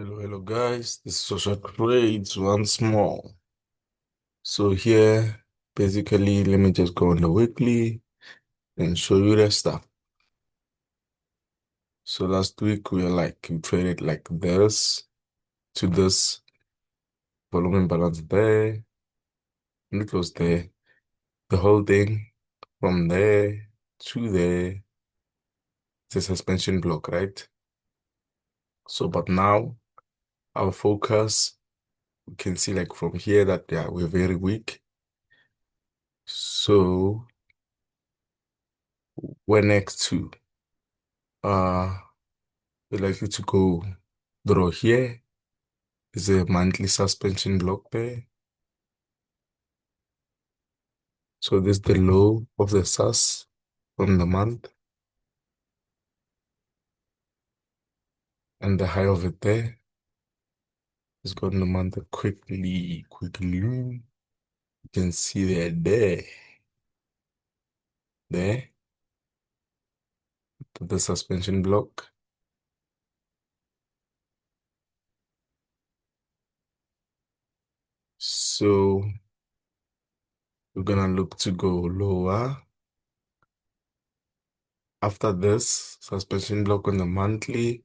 Hello guys. This is Social Trades once more. So here, basically, let me just go on the weekly and show you the stuff. So last week we traded like this to this volume balance there, and it was there. The whole thing from there to there, it's a suspension block, right? So, but now our focus, we can see like from here that we're very weak. So we're next to we'd like you to go draw here is a monthly suspension block there. So this is the low of the sus from the month and the high of it there is going to month quickly. You can see there, the suspension block. So we're gonna look to go lower. After this suspension block on the monthly,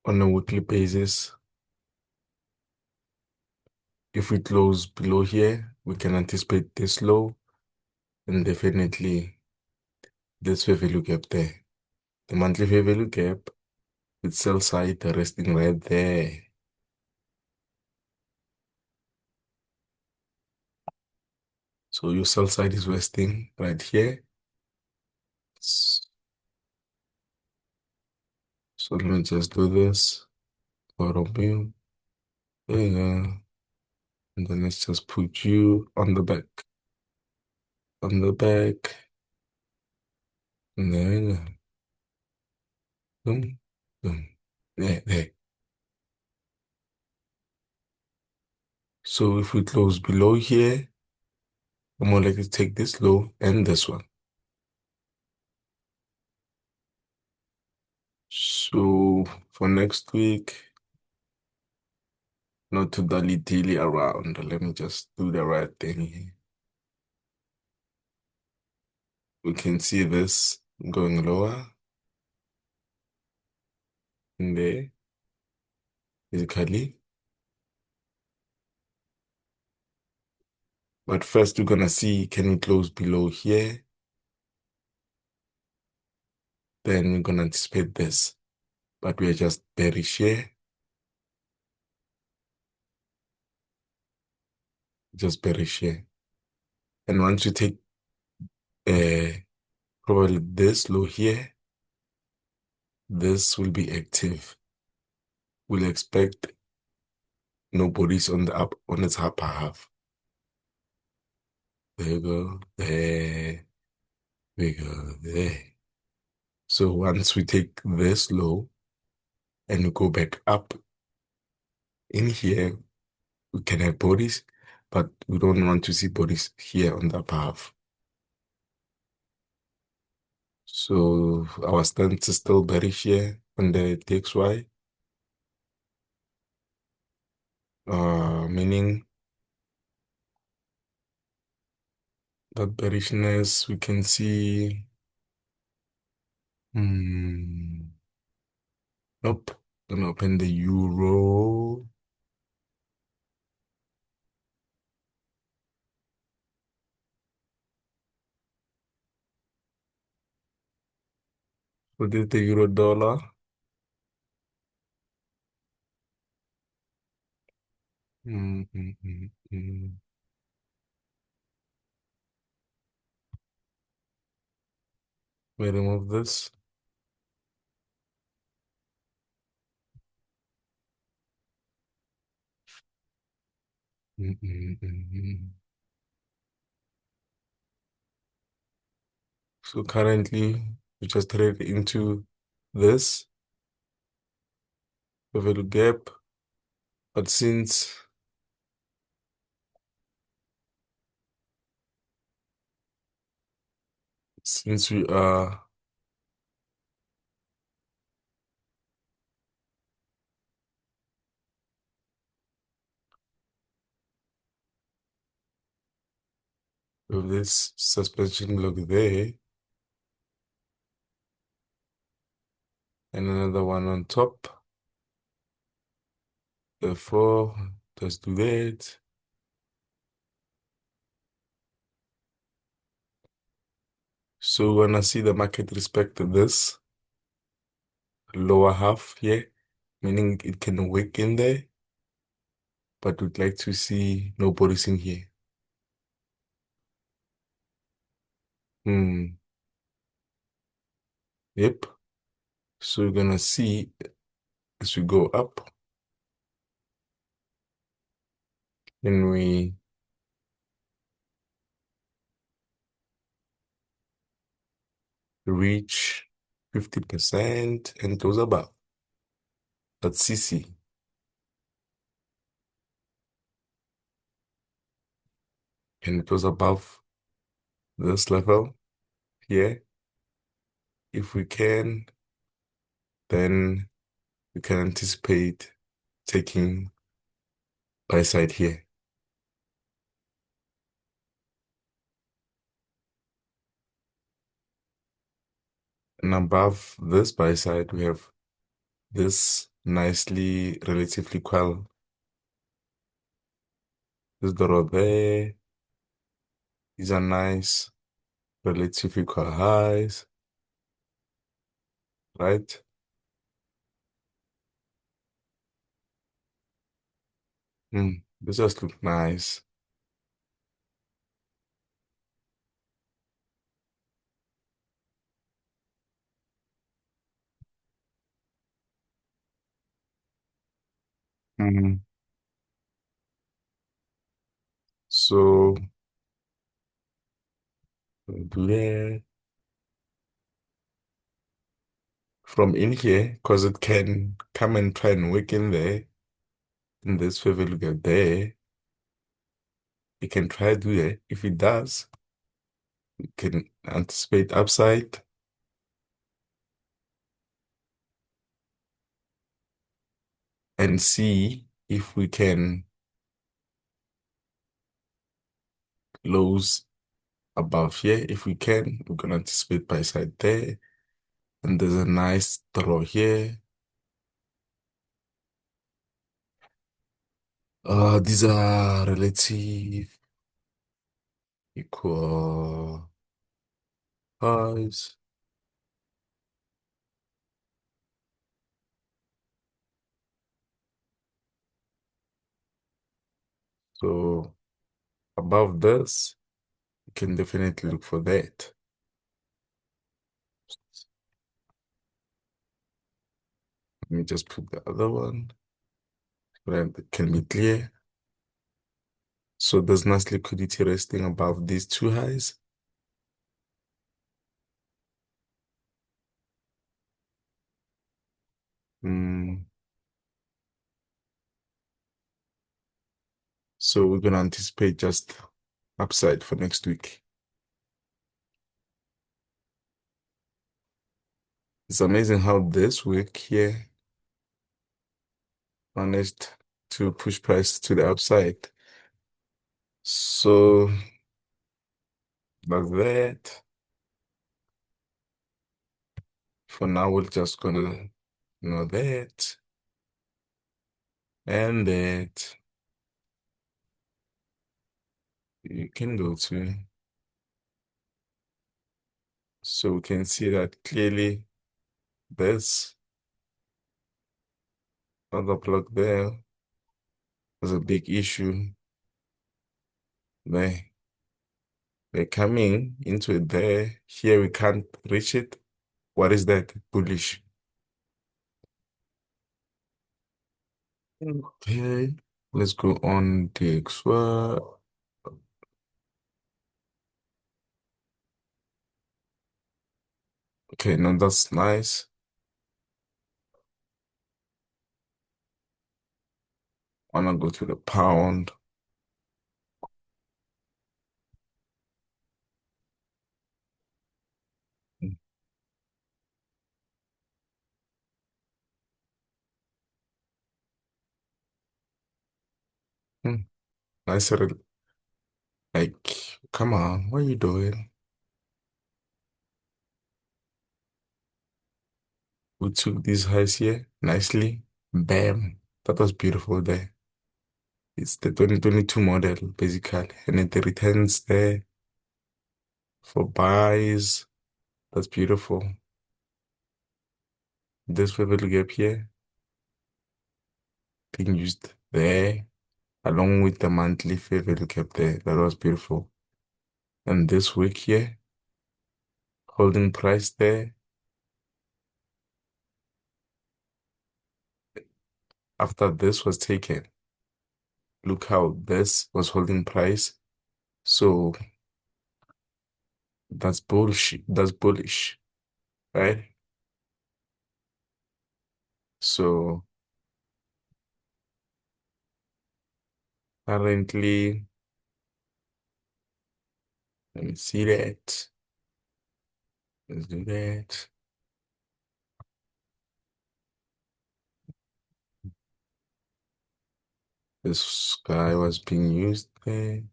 on a weekly basis, if we close below here, we can anticipate this low and definitely this fair value gap there. The monthly fair value gap with sell side resting right there. So your sell side is resting right here. So let me just do this for you. There you go. And then let's just put you on the back. On the back. And there you go. Boom. Boom. There. So if we close below here, I'm more likely to take this low and this one. So for next week, not to dilly-dally around. Let me just do the right thing here. We can see this going lower in there, basically. But first, we're gonna see, can we close below here? Then we're gonna anticipate this. But we are just bearish here. Just bearish here. And once we take probably this low here, this will be active. We'll expect nobody's on its upper half. There you go. There we go. There. So once we take this low and we go back up in here, we can have bodies, but we don't want to see bodies here on the upper half. So our stance is still bearish here on the DXY, meaning that bearishness we can see. Nope. Gonna open the euro. What is the euro dollar? Mm, mm, mm, mm. We remove this. Mm, mm, mm, mm. So currently, we just trade into this level gap, but since Since we are with this suspension block there and another one on top, therefore, just do that. So when I see the market respect this lower half here, meaning it can wick in there, but we'd like to see nobody's in here. Hmm. Yep. So we're gonna see as we go up, then we reach 50% and goes above. That's CC. And it goes above this level here. If we can, then we can anticipate taking buy side here. And above this buy side, we have this nicely, relatively qual. This draw there. These are nice, relatively qual highs, right? This just look nice. Mm. So we'll do that from in here, because it can come and try and wick in there. In this favor, look at there. It can try to do that. If it does, we can anticipate upside and see if we can close above here. If we can, we're gonna anticipate buy side there. And there's a nice draw here. These are relative equal highs. So above this, you can definitely look for that. Let me just put the other one so that it can be clear. So there's nice liquidity resting above these two highs. Mm. So we're gonna anticipate just upside for next week. It's amazing how this week here managed to push price to the upside. So like that. For now, we're just gonna know that and that you can go to. So we can see that clearly this other block there was a big issue. They they're coming into it there. Here we can't reach it. What is that? Bullish. Okay, let's go on the XY. Okay, now that's nice. Wanna go to the pound. Nice little, like, come on, what are you doing? We took these highs here nicely. Bam. That was beautiful there. It's the 2022 model, basically. And then the returns there for buys. That's beautiful. This pivot gap here being used there, along with the monthly pivot gap there. That was beautiful. And this week here, holding price there. After this was taken, look how this was holding price. So that's bullshit. That's bullish, right? So currently, let me see that. Let's do that. This guy was being used there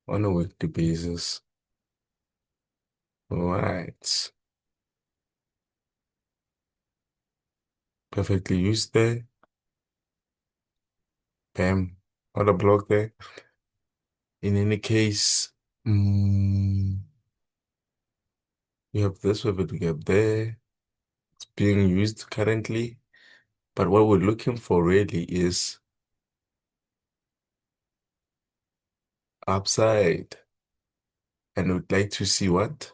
on a weekly basis. All right. Perfectly used there. Bam. What a block there. In any case, we have this pivot gap there. It's being used currently. But what we're looking for really is upside. And we'd like to see what?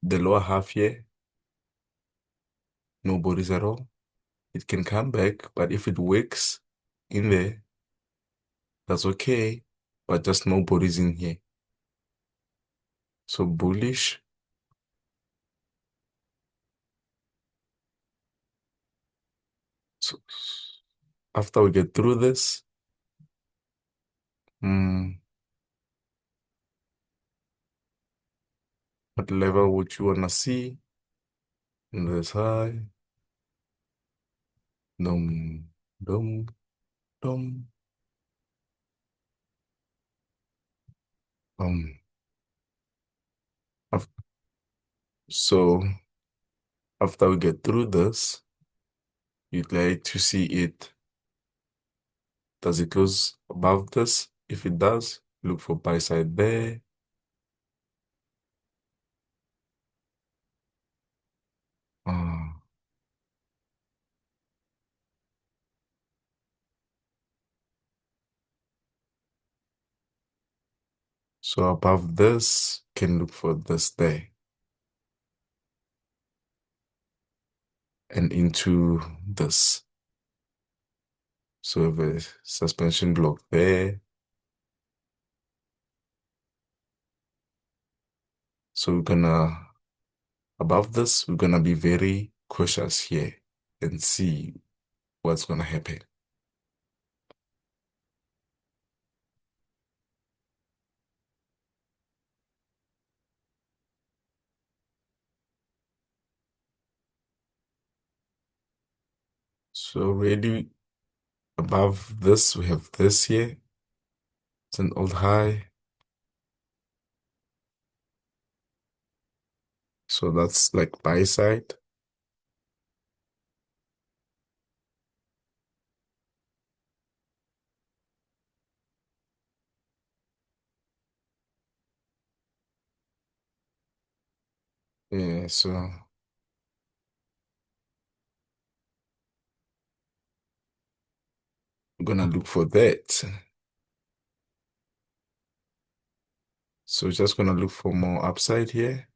The lower half here, no bodies at all. It can come back, but if it works in there, that's okay. But just no bodies in here. So bullish. So after we get through this, mm, what level would you wanna see? This high. Dum, dum, dum, dum. Af- So after we get through this, you'd like to see it. Does it close above this? If it does, look for buy side there. Uh, so above this, can look for this there. And into this. So we have a suspension block there. So we're gonna, above this, we're gonna be very cautious here and see what's gonna happen. So really above this, we have this here. It's an old high. So that's like buy side. Yeah, so we're gonna look for that. So just gonna look for more upside here.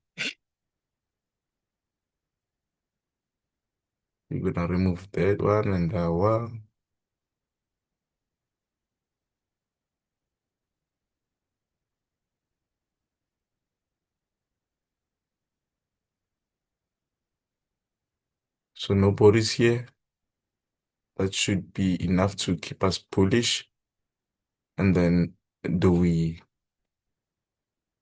We're gonna remove that one and that one. So nobody's here. That should be enough to keep us bullish. And then do we,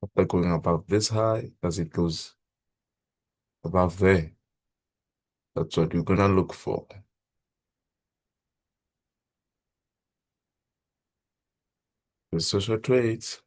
after going above this high, does it goes above there? That's what we're gonna look for. The social traits.